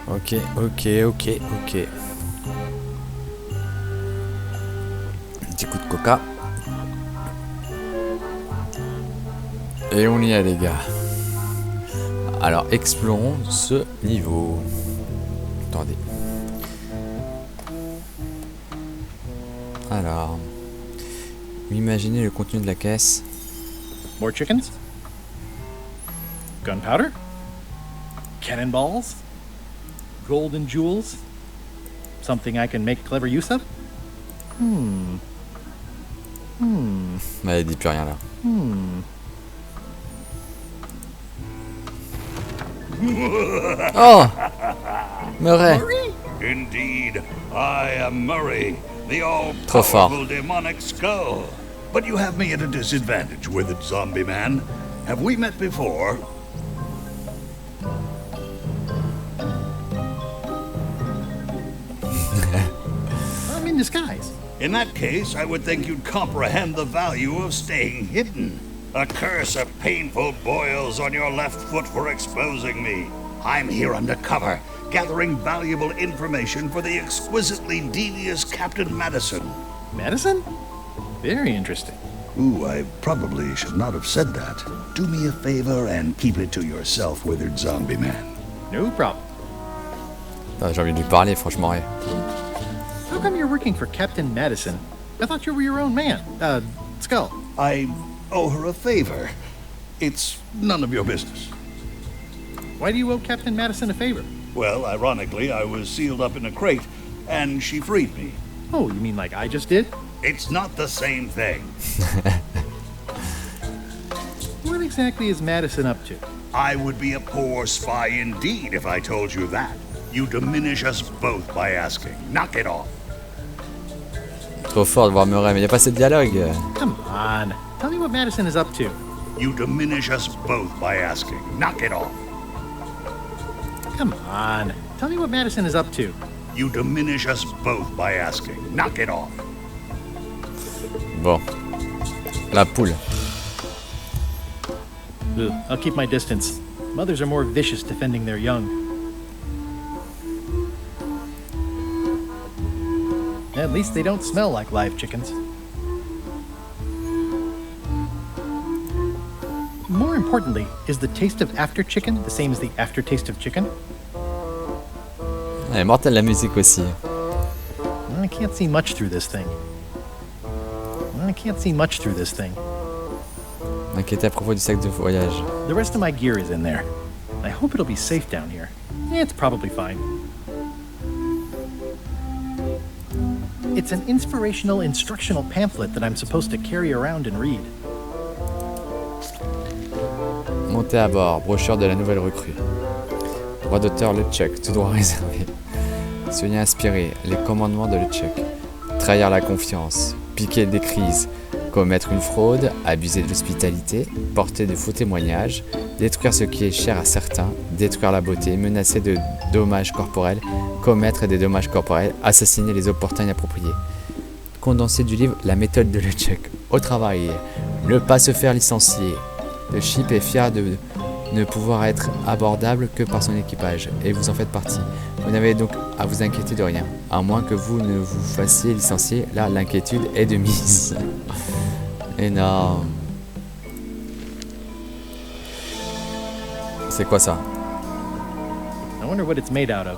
Ok. Un petit coup de coca. Et on y est, les gars. Alors, explorons ce niveau. Attendez. Alors, imaginez le contenu de la caisse. More chickens? Gunpowder? Cannonballs? Gold and jewels? Something I can make clever use of? Elle dit plus rien là. Oh, Murray. Indeed, I am Murray, the Trop fort. all-powerful demonic skull. But you have me at a disadvantage with it, zombie man. Have we met before? I'm in disguise. In that case, I would think you'd comprehend the value of staying hidden. A curse of painful boils on your left foot for exposing me. I'm here undercover, gathering valuable information for the exquisitely devious Captain Madison. Madison? Very interesting. Ooh, I probably should not have said that. Do me a favor and keep it to yourself, withered zombie man. No problem. J'ai envie de lui parler, franchement. Ouais. How come you're working for Captain Madison? I thought you were your own man. Skull. I owe her a favor. It's none of your business. Why do you owe Captain Madison a favor? Well, ironically, I was sealed up in a crate, and she freed me. Oh, you mean like I just did? It's not the same thing. What exactly is Madison up to? I would be a poor spy indeed if I told you that. You diminish us both by asking. Knock it off. Trop fort de voir Murray, mais il n'y a pas assez de dialogue. Come on. Tell me what Madison is up to. You diminish us both by asking. Knock it off. Come on. Tell me what Madison is up to. You diminish us both by asking. Knock it off. Bon. La poule. Ugh, I'll keep my distance. Mothers are more vicious defending their young. At least they don't smell like live chickens. More importantly, is the taste of after chicken the same as the aftertaste of chicken? Elle est mortelle la musique aussi. I can't see much through this thing. M'inquiéter à propos du sac de voyage. The rest of my gear is in there. I hope it'll be safe down here. It's probably fine. It's an inspirational instructional pamphlet that I'm supposed to carry around and read. Montez à bord, brochure de la nouvelle recrue. Droit d'auteur LeChuck, tout droit réservé. Soyez inspiré, les commandements de LeChuck. Trahir la confiance, piquer des crises, commettre une fraude, abuser de l'hospitalité, porter de faux témoignages, détruire ce qui est cher à certains, détruire la beauté, menacer de dommages corporels, commettre des dommages corporels, assassiner les opportuns inappropriés. Condensé du livre La méthode de LeChuck. Au travail, ne pas se faire licencier. Le ship est fier de ne pouvoir être abordable que par son équipage, et vous en faites partie. Vous n'avez donc à vous inquiéter de rien, à moins que vous ne vous fassiez licencier. Là, l'inquiétude est de mise. Énorme. C'est quoi ça? I wonder what it's made out of.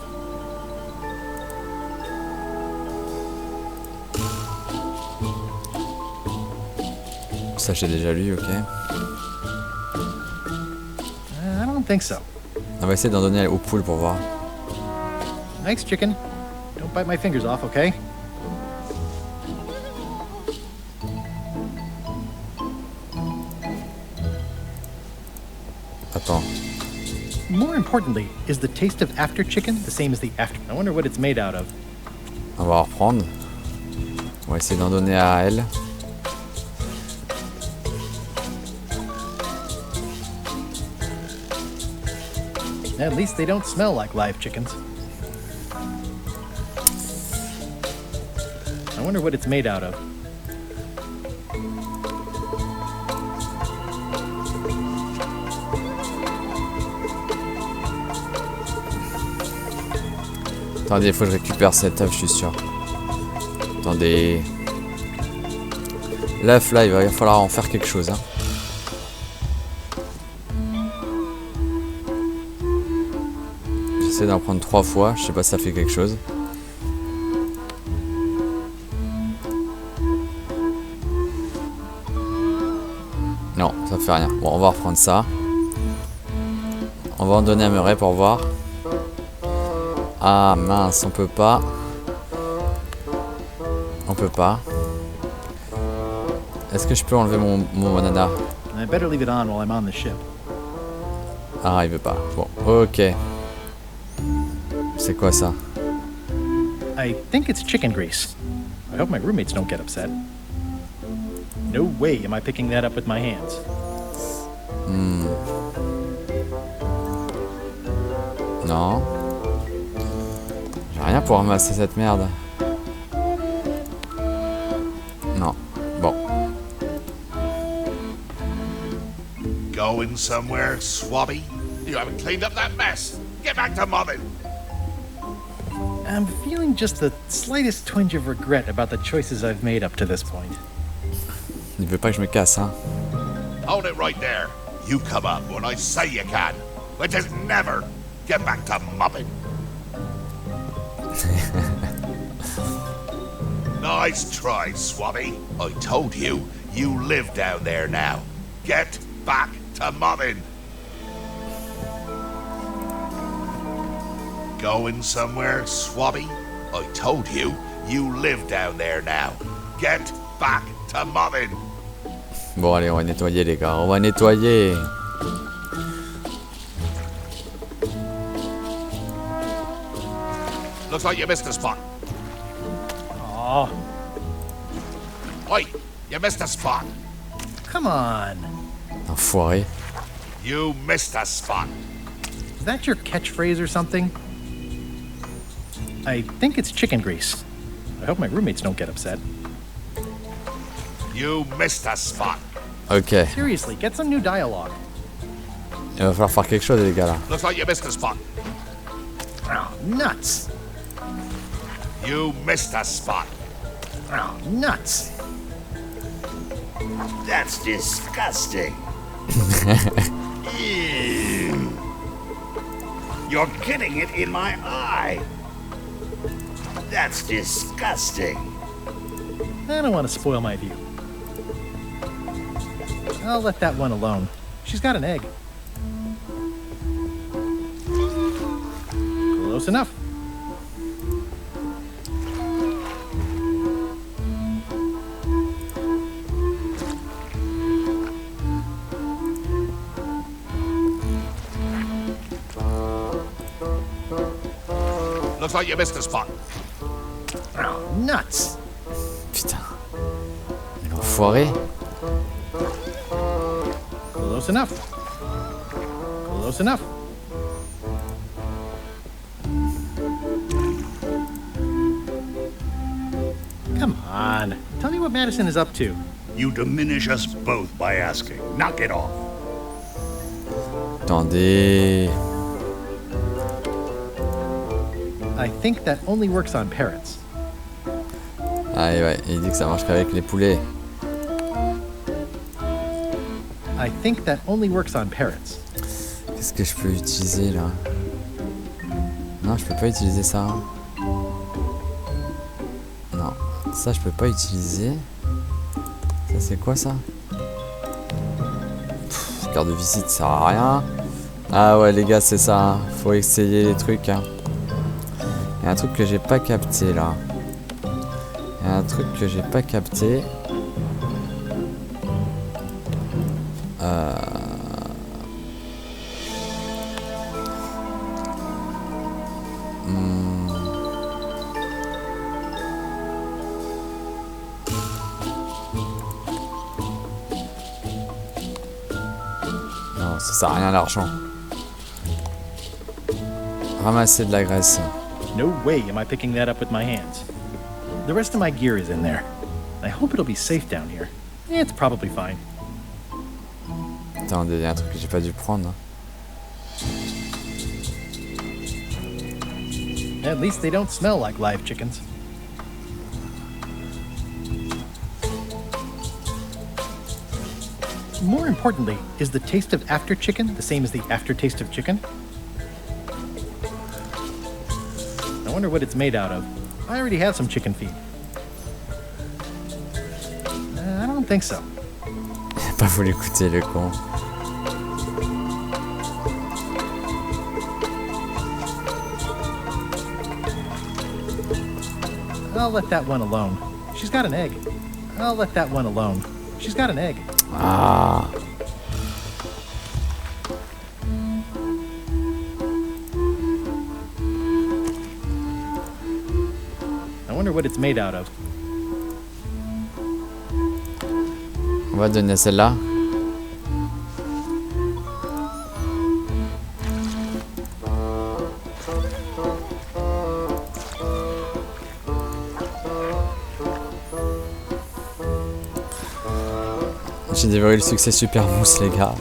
Ça, j'ai déjà lu, ok. I don't think so. On va essayer d'en donner aux poules pour voir. Thanks, chicken. Don't bite my fingers off, okay? Attends. More importantly, is the taste of after chicken the same as the after? I wonder what it's made out of. On va reprendre. On va essayer d'en donner à elle. At least they don't smell like live chickens. I wonder what it's made out of. Attendez, il faut que je récupère cet œuf, je suis sûr. Attendez. L'œuf là, il va falloir en faire quelque chose. Hein. J'essaie d'en prendre 3 fois, je sais pas si ça fait quelque chose. Non, ça fait rien. Bon, on va reprendre ça. On va en donner à Murray pour voir. Ah mince, on peut pas. On peut pas. Est-ce que je peux enlever mon banana? I better leave it on while I'm on the ship. Ah, il veut pas. Bon, ok. C'est quoi ça? I think it's chicken grease. I hope my roommates don't get upset. No way am I picking that up with my hands. Non. J'ai rien pour ramasser cette merde. Non. Bon. Going somewhere, Swabby? You haven't cleaned up that mess. Get back to mobbing. I'm feeling just the slightest twinge of regret about the choices I've made up to this point. Il veut pas que je me casse, hein. Hold it right there. You come up when I say you can. Which is never. Get back to mobbing. Nice try, Swabby. I told you, you live down there now. Get back to mobbing. Going somewhere, Swabby? I told you, you live down there now. Get back to mobbing. Bon, allez, on va nettoyer, les gars. On va nettoyer. Looks like you missed a spot. Aw, Oi, you missed a spot. come on. Enfoiré. You missed a spot. Is that your catchphrase or something? I think it's chicken grease. I hope my roommates don't get upset. You missed a spot. Ok. Seriously, get some new dialogue. Il va falloir faire quelque chose, les gars, là. Looks like you missed a spot. Oh, nuts. You missed a spot. Oh, nuts. That's disgusting. Ew. You're getting it in my eye. That's disgusting. I don't want to spoil my view. I'll let that one alone. She's got an egg. Close enough. Looks like you missed a spot. Oh, nuts. Putain. L'enfoiré. Close enough. Close enough. Come on. Tell me what Madison is up to. You diminish us both by asking. Knock it off. Attendez. I think that only works on parrots. Ah ouais, il dit que ça marche qu'avec les poulets. I think that only works on parrots. Qu'est-ce que je peux utiliser, là? Non, je peux pas utiliser ça. Non, ça je peux pas utiliser. Ça c'est quoi ça? Carte de visite ça sert à rien. Ah ouais les gars c'est ça, hein. Faut essayer les trucs. Hein. Il y a un truc que j'ai pas capté là. Il y a un truc que j'ai pas capté. Non, ça sert à rien l'argent. Ramasser de la graisse. No way am I picking that up with my hands. The rest of my gear is in there. I hope it'll be safe down here. It's probably fine. Attendez, il y a un truc que j'ai pas dû prendre. At least they don't smell like live chickens. More importantly, is the taste of after chicken the same as the aftertaste of chicken? I wonder what it's made out of. I already have some chicken feet. I don't think so. Il a pas voulu écouter le con. I'll let that one alone. She's got an egg. I'll let that one alone. She's got an egg. Ah. I wonder what it's made out of. On va donner celle-là. J'ai dévoré le succès Super Mousse, les gars.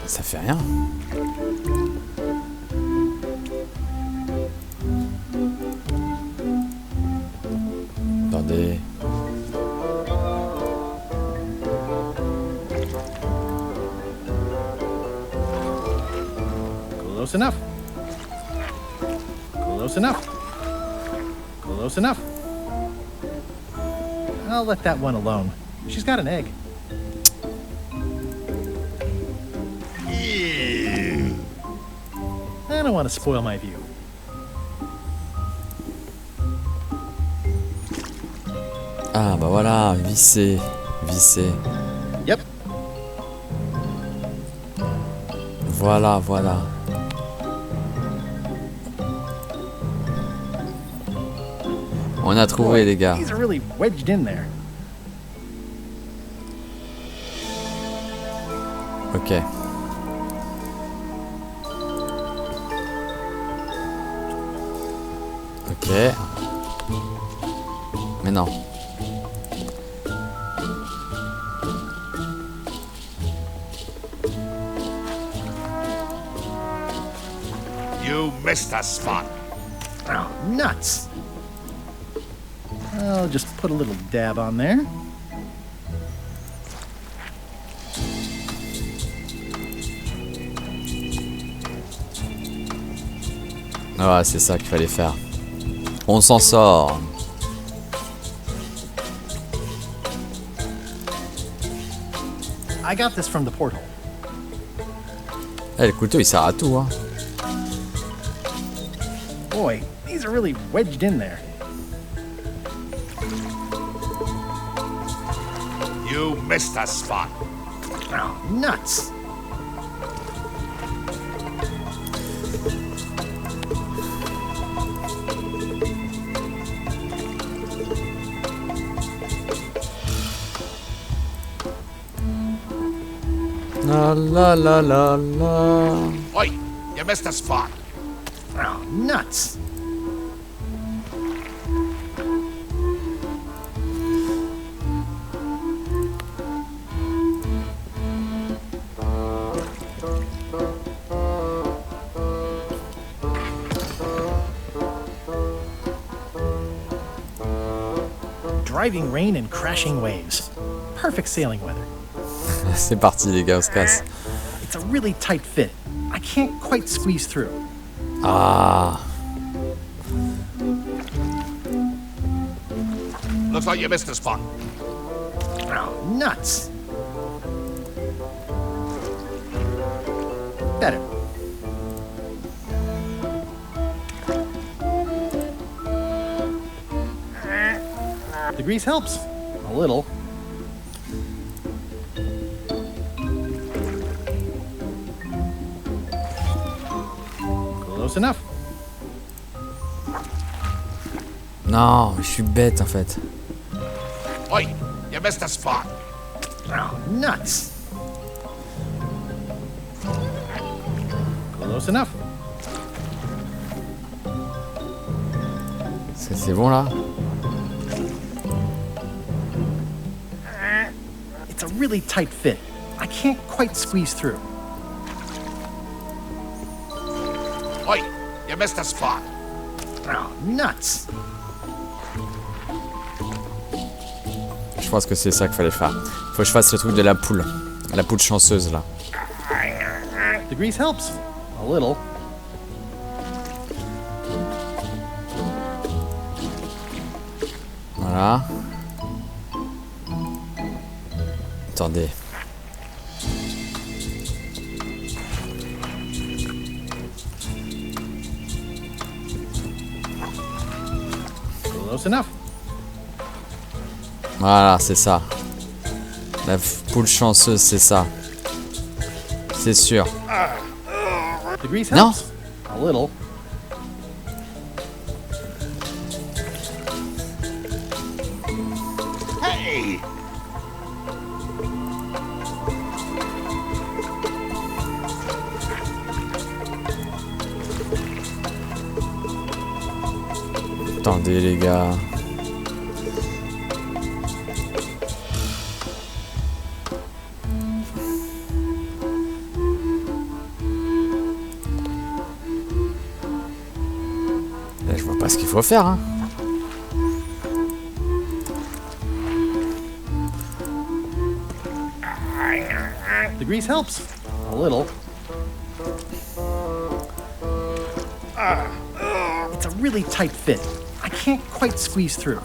Ça fait rien. Attendez. Close enough. Close enough. Close enough. I'll let that one alone. She's got an egg. Ew. I don't want to spoil my view. Ah bah voilà, vissé, vissé. Yep. Voilà, voilà. On a trouvé, les gars. These are really wedged in there. Ok. Ok. Mais non. You missed a spot. Oh, nuts. I'll just put a little dab on there. Ah, c'est ça qu'il fallait faire. On s'en sort. I got this from the porthole. Eh, le couteau, il sert à tout, hein. Boy, these are really wedged in there. You missed a spot. Oh, nuts. La la la la la. Oi, you missed a spot. Oh, nuts. Driving rain and crashing waves. Perfect sailing weather. C'est parti, les gars, on se casse. It's a really tight fit. I can't quite squeeze through. Ah. Looks like you missed a spot. Oh, nuts. Better. The grease helps. A little. Close enough. Non, je suis bête, en fait. Oi, you missed a spot. Oh, nuts. Close enough. C'est bon, là? It's a really tight fit. I can't quite squeeze through. Oi, you missed a spot. Oh, nuts. Je pense que c'est ça qu'il fallait faire. Faut que je fasse le truc de la poule. La poule chanceuse, là. The grease helps. A little. Voilà. Attendez. Close enough. Voilà, c'est ça. La poule chanceuse, c'est ça. C'est sûr. The grease No. helps. A little. Hey! Attendez, les gars. Là, je vois pas ce qu'il faut faire, hein. The grease helps. A little. It's a really tight fit. I can't quite squeeze through.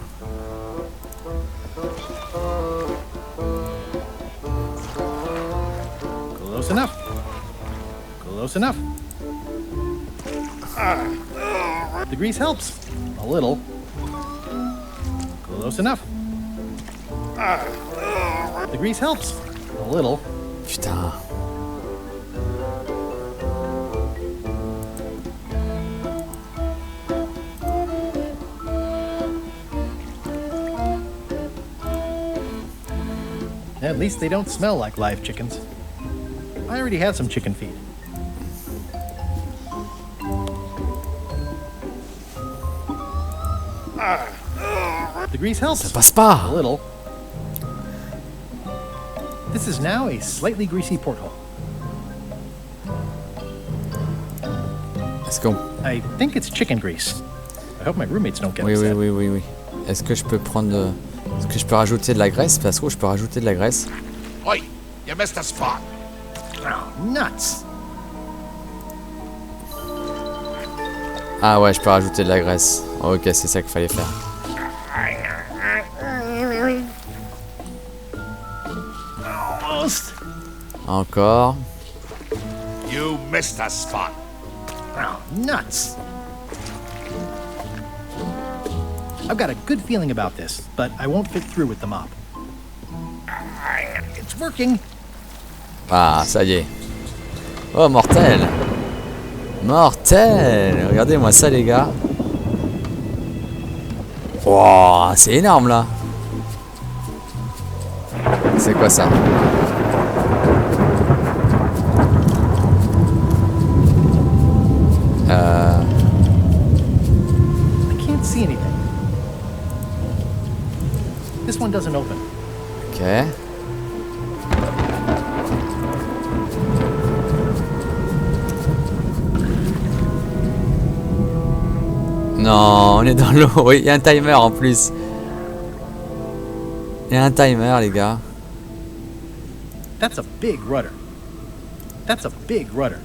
Close enough. Close enough. The grease helps. A little. Close enough. The grease helps. A little. Putain. At least they don't smell like live chickens. I already had some chicken feed. The grease helps. Ça passe pas. A little. This is now a slightly greasy porthole. Est-ce qu'on... I think it's chicken grease. I hope my roommates don't get Oui, oui, upset. oui, oui, oui. Est-ce que je peux prendre... Est-ce que je peux rajouter de la graisse? Parce que je peux rajouter de la graisse. Oi, you missed a spot. Oh, nuts. Ah ouais, je peux rajouter de la graisse. Ok, c'est ça qu'il fallait faire. Almost. Encore. You missed a spot. Oh, nuts. I've got a good feeling about this, but I won't fit through with the mop. It's working. Ah, ça y est. Oh, mortel. Mortel. Regardez-moi ça, les gars. Wow, c'est énorme, là. C'est quoi ça? I can't see anything. This one doesn't open. Ok. Non, on est dans l'eau. Oui, il y a un timer en plus. Il y a un timer, les gars. That's a big rudder. That's a big rudder.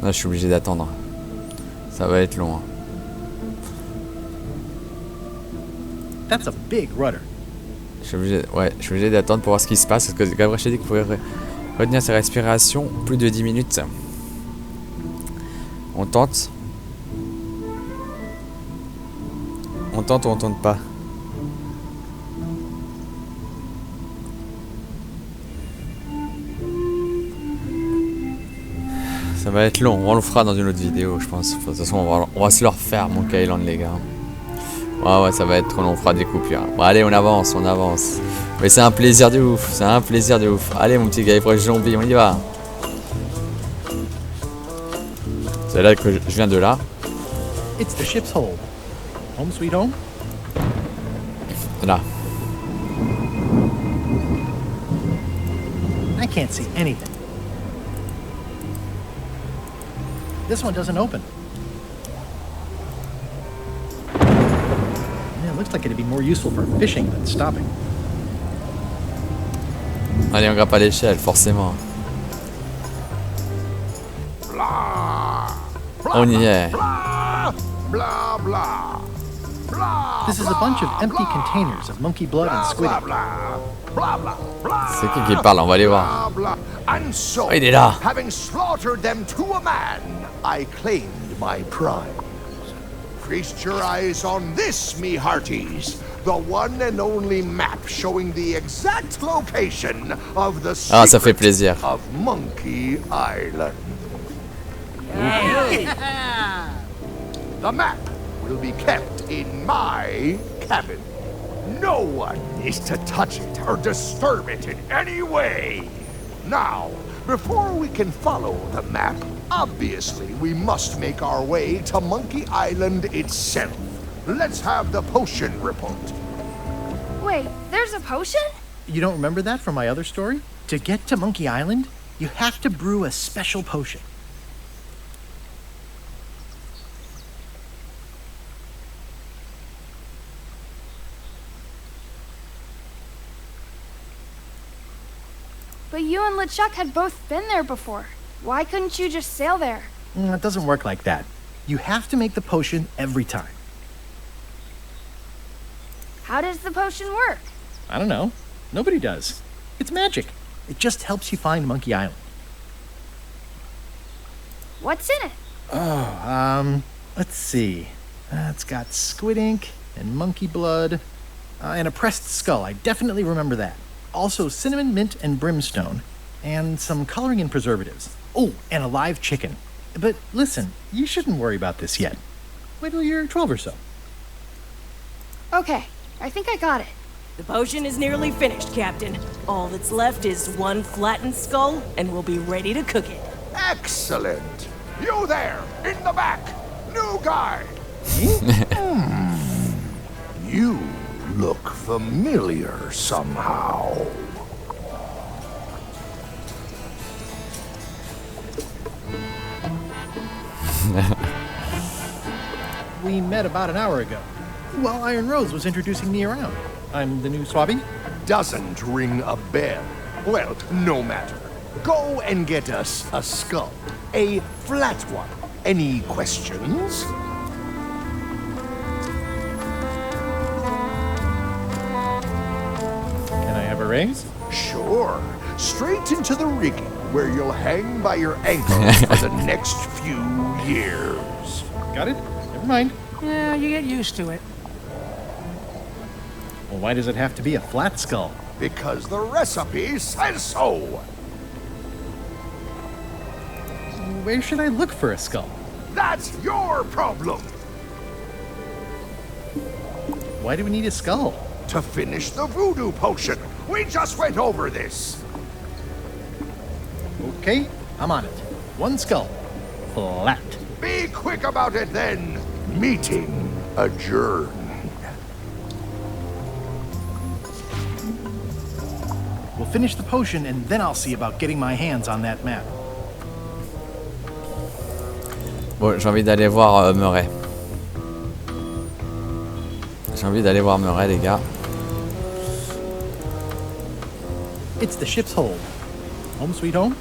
Là, je suis obligé d'attendre. Ça va être long. Hein. That's a big rudder. Je suis obligé, ouais, je suis obligé d'attendre pour voir ce qui se passe. Parce que Gabriel a dit qu'il pouvait retenir sa respiration plus de 10 minutes. On tente. On tente ou on tente pas? Ça va être long, on le fera dans une autre vidéo, je pense. De toute façon, on va se le refaire, mon Island, les gars. Ouais, ça va être trop long, on fera des coupures. Bon, allez, on avance, on avance. Mais c'est un plaisir de ouf, c'est un plaisir de ouf. Allez, mon petit gars, proche zombie, on y va. C'est là que je viens de là. It's the ship's hold. Home sweet home? Là. I I can't see anything. This one doesn't open. Yeah, it looks like it'd be more useful for fishing than stopping. Allez, on grimpe à l'échelle, forcément. Blah. On y est. Blah, blah, blah. Blah, This is a bunch of empty containers of monkey blood and squid ink. blah, blah, blah, blah. C'est qui parle? On va aller voir. Blah, blah. And so, Oh, il est là. having slaughtered them to a man, I claimed my prize. Feast your eyes on this, me hearties. The one and only map showing the exact location of the Ah, ça fait secret plaisir. of Monkey Island. The map will be kept in my cabin. No one is to touch it or disturb it in any way. Now, before we can follow the map, obviously we must make our way to Monkey Island itself. Let's have the potion report. Wait, there's a potion? You don't remember that from my other story? To get to Monkey Island, you have to brew a special potion. But you and LeChuck had both been there before. Why couldn't you just sail there? It doesn't work like that. You have to make the potion every time. How does the potion work? I don't know. Nobody does. It's magic. It just helps you find Monkey Island. What's in it? Let's see. It's got squid ink and monkey blood and a pressed skull. I definitely remember that. Also cinnamon, mint, and brimstone, and some coloring and preservatives. Oh, and a live chicken. But listen, you shouldn't worry about this yet. Wait till you're 12 or so. Okay, I think I got it. The potion is nearly finished, Captain. All that's left is one flattened skull, and we'll be ready to cook it. Excellent. You there, in the back. New guy. You look familiar somehow. We met about an hour ago, while Iron Rose was introducing me around. I'm the new Swabby. Doesn't ring a bell. Well, no matter. Go and get us a skull. A flat one. Any questions? Can I have a raise? Sure. Straight into the rigging, where you'll hang by your ankles for the next few years. Got it? Never mind. Yeah, you get used to it. Well, why does it have to be a flat skull? Because the recipe says so. Where should I look for a skull? That's your problem. Why do we need a skull? To finish the voodoo potion. We just went over this. Okay, I'm on it. One skull. Flat. Be quick about it then. Meeting adjourned. We'll finish the potion and then I'll see about getting my hands on that map. Bon, j'ai envie d'aller voir Murray. J'ai envie d'aller voir Murray, les gars. It's the ship's hold. Home sweet home?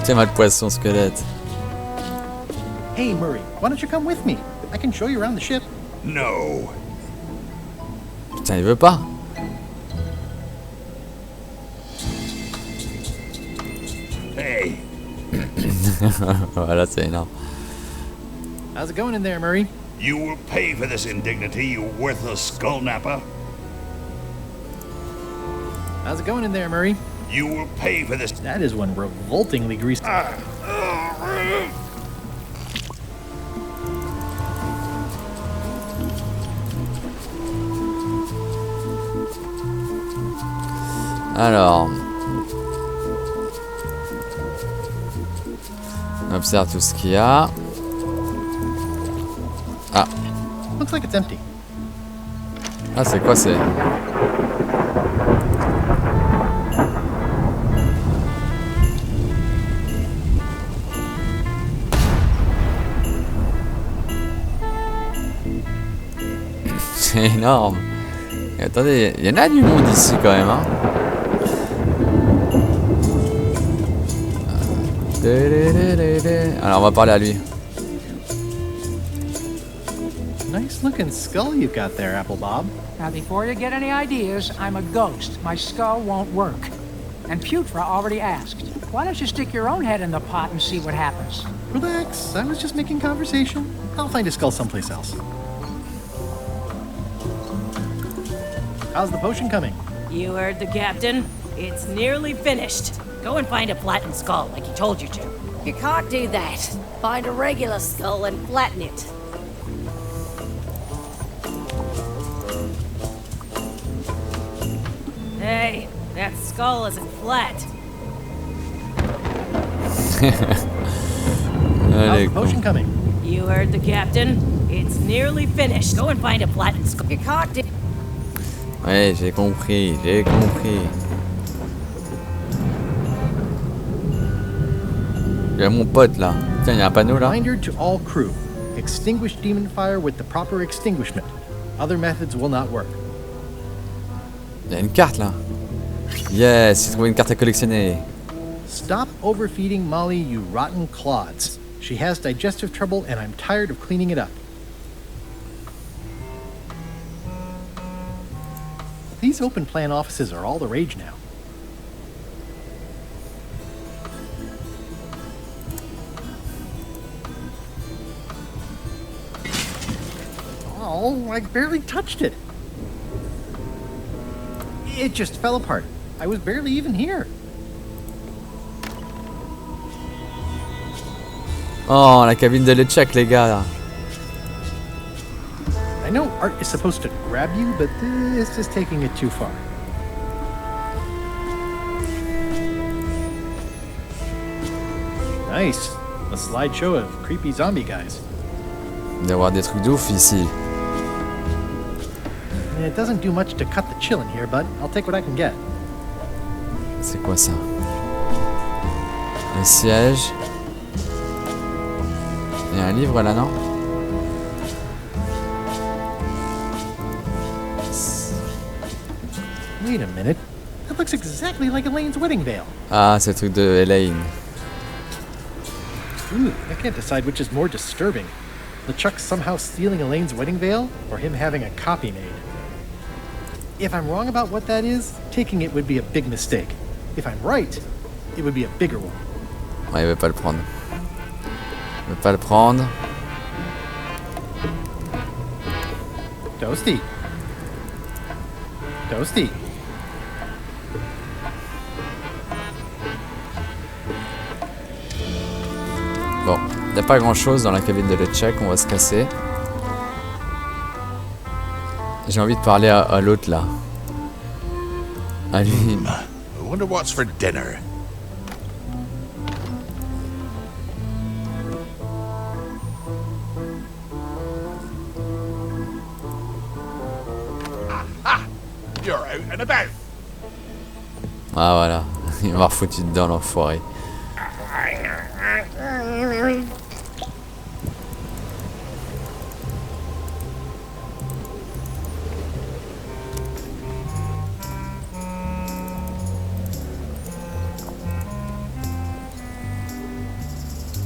Tiens, le poisson squelette. Hey, Murray, why don't you come with me? I can show you around the ship. No. Putain, il veut pas. Hey, Voilà, c'est énorme. How's it going in there, Murray? you will pay for this indignity, you worthless skull napper. How's it going in there, Murray? You will pay for this. That is one revoltingly greasy. Alors, on observe tout ce qu'il y a. Ah, Looks like it's empty. ah c'est quoi c'est? C'est énorme. Et attendez, il y en a du monde ici quand même, hein. Alors on va parler à lui. Nice looking skull you got there, Apple Bob. Now, before you get any ideas, I'm a ghost. My skull won't work. And Putra already asked. Why don't you stick your own head in the pot and see what happens? Relax, I was just making conversation. I'll find a skull someplace else. How's the potion coming? You heard the captain. It's nearly finished. Go and find a flattened skull like he told you to. You can't do that. Find a regular skull and flatten it. Hey, that skull isn't flat. How's the potion coming? You heard the captain. It's nearly finished. Go and find a flattened skull. You can't do... Ouais, j'ai compris, j'ai compris. Il y a mon pote là. Tiens, il y a un panneau là. Reminder to all crew. Extinguish demon fire with the proper extinguishment. Other methods will not work. Il y a une carte là. Yes, j'ai trouvé une carte à collectionner. Stop overfeeding Molly, you rotten clods. She has digestive trouble and I'm tired of cleaning it up. These open plan offices are all the rage now. Oh, I barely touched it. It just fell apart. I was barely even here. Oh, la cabine de LeChuck, les gars. Là. I know Art is supposed to grab you, but this is taking it too far. Nice. A slideshow of creepy zombie guys. Il doit y avoir des trucs de ouf ici. It doesn't do much to cut the chill in here, but I'll take what I can get. C'est quoi ça? Un siège. Il y a un livre là, non? Wait a minute. That looks exactly like Elaine's wedding veil. Ah, c'est le truc de Elaine. Ooh, I can't decide which is more disturbing. LeChuck somehow stealing Elaine's wedding veil, or him having a copy made. If I'm wrong about what that is, taking it would be a big mistake. If I'm right, it would be a bigger one. Ouais, il veut pas le prendre. Il veut pas le prendre. Toasty. Toasty. Bon, il n'y a pas grand chose dans la cabine de LeChuck, on va se casser. J'ai envie de parler à l'autre là. À lui. I wonder what's for dinner. Ah! You're out and about. Ah voilà, il m'a refoutu dedans l'enfoiré.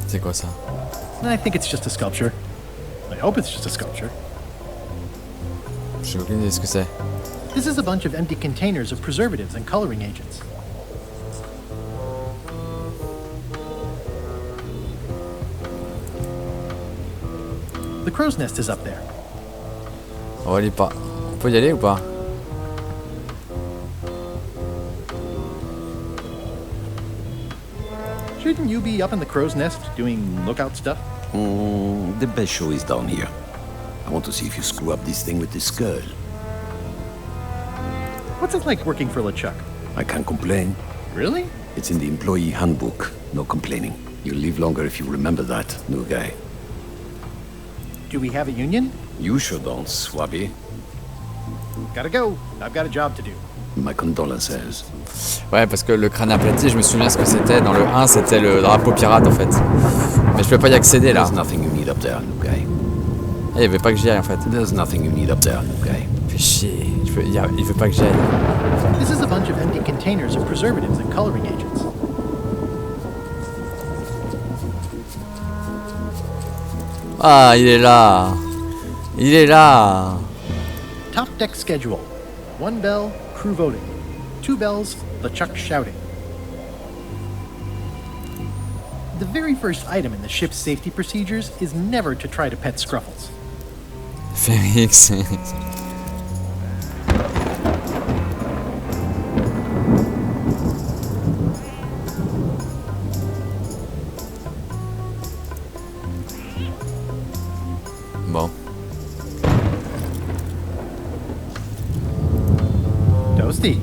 C'est quoi ça? I think it's just a sculpture. I hope it's just a sculpture. J'ai aucune idée de ce que c'est. This is a bunch of empty containers of preservatives and coloring agents. The crow's nest is up there. On va aller pas. On peut y aller ou pas? Shouldn't you be up in the crow's nest doing lookout stuff? The best show is down here. I want to see if you screw up this thing with this girl. What's it like working for LeChuck? I can't complain. Really? It's in the employee handbook. No complaining. You'll live longer if you remember that, new guy. Do we have a union? You sure don't, Swabby. Gotta go. I've got a job to do. My condolences. Ouais, parce que le crâne aplati, je me souviens ce que c'était. Dans le 1, c'était le drapeau pirate en fait. Mais je peux pas y accéder là. There's nothing you need up there, new guy. il veut pas que j'y aille en fait. There's nothing you need up there, okay? Fais chier. Il veut pas que j'y aille. This is a bunch of empty containers of preservatives and coloring agents. Ah, il est là. Il est là. Top deck schedule. 1 bell, crew voting. 2 bells, LeChuck shouting. The very first item in the ship's safety procedures is never to try to pet Scruffles. Félix. Bon. Toasty.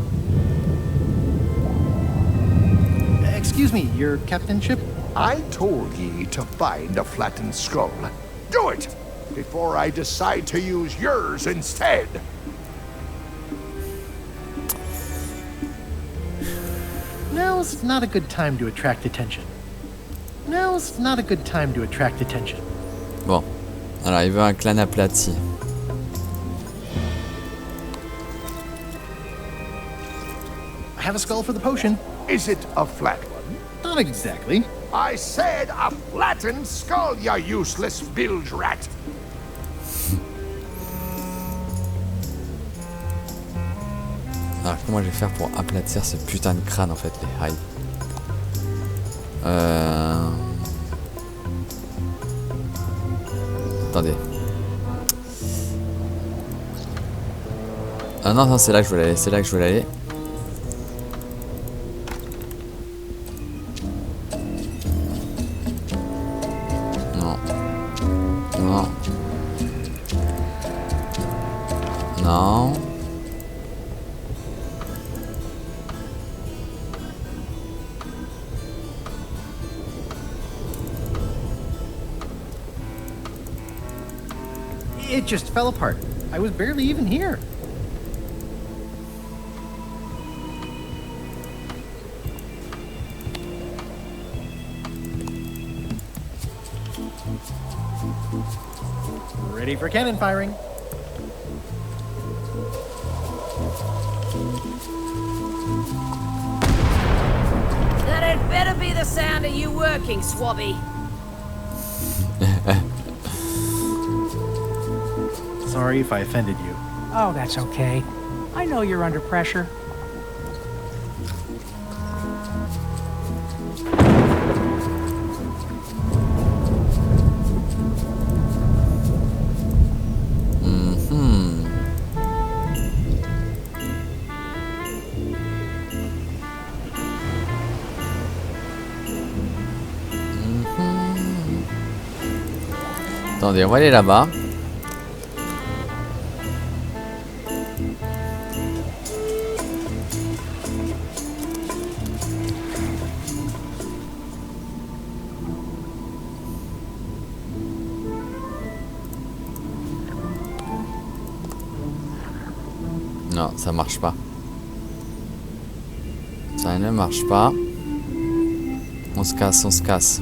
Excuse me, your captainship? I told ye to find a flattened skull. Do it! Before I decide to use yours instead. Now's not a good time to attract attention. Now's not a good time to attract attention. Bon. Alors, il veut un clan aplati. I have a skull for the potion. Is it a flat one? Not exactly. I said a flattened skull, you useless bilge rat! Alors, comment je vais faire pour aplatir ce putain de crâne en fait, les high. Attendez. Ah non, non, c'est là que je voulais aller, c'est là que je voulais aller. Non. Non. Non. It just fell apart. I was barely even here. Ready for cannon firing. That had better be the sound of you working, Swabby. Sorry if I offended you. Oh, that's okay. I know you're under pressure. Attendez, on va aller là-bas. Non, ça marche pas. Ça ne marche pas. On se casse, on se casse.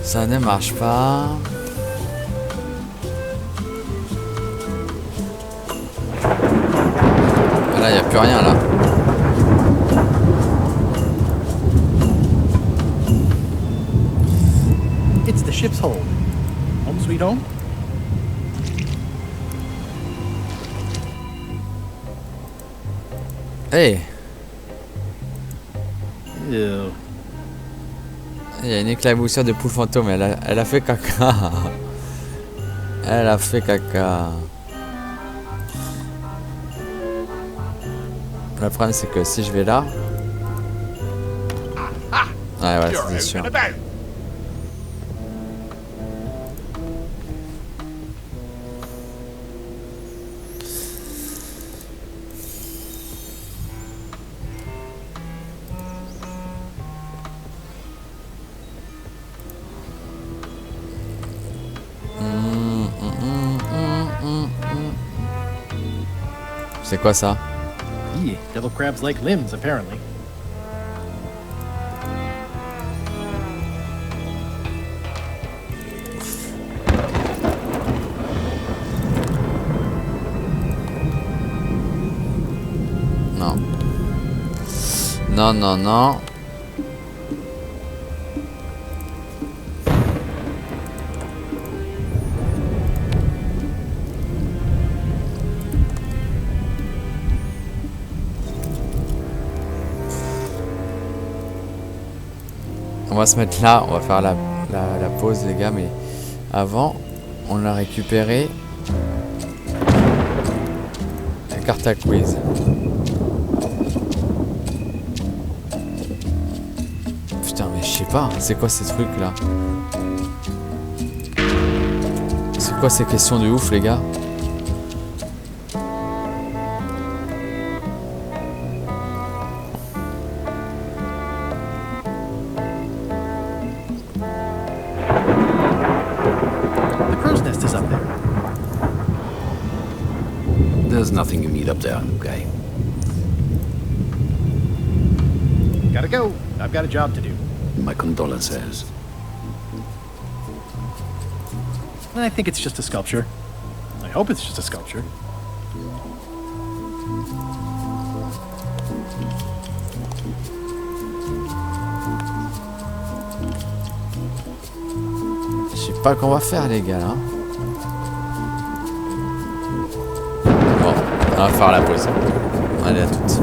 Ça ne marche pas. Là, il n'y a plus rien là. It's the ship's hold. Home sweet home? Hey! Ew. Il y a une éclaboussure de poule fantôme, elle a fait caca. Elle a fait caca. Le problème c'est que si je vais là... Ouais, voilà, c'est sûr. C'est quoi ça? Yeah, devil crabs like limbs, apparently. Non, non, non. On va se mettre là, on va faire la pause les gars, mais avant, on a récupéré la carte à quiz. Putain mais je sais pas, c'est quoi ces trucs là? C'est quoi ces questions de ouf les gars? There's nothing you need up there, okay? Gotta go. I've got a job to do. My condolences. I think it's just a sculpture. I hope it's just a sculpture. Je sais pas qu'on va faire les gars là. Bon, on va faire la pause. Allez à toutes.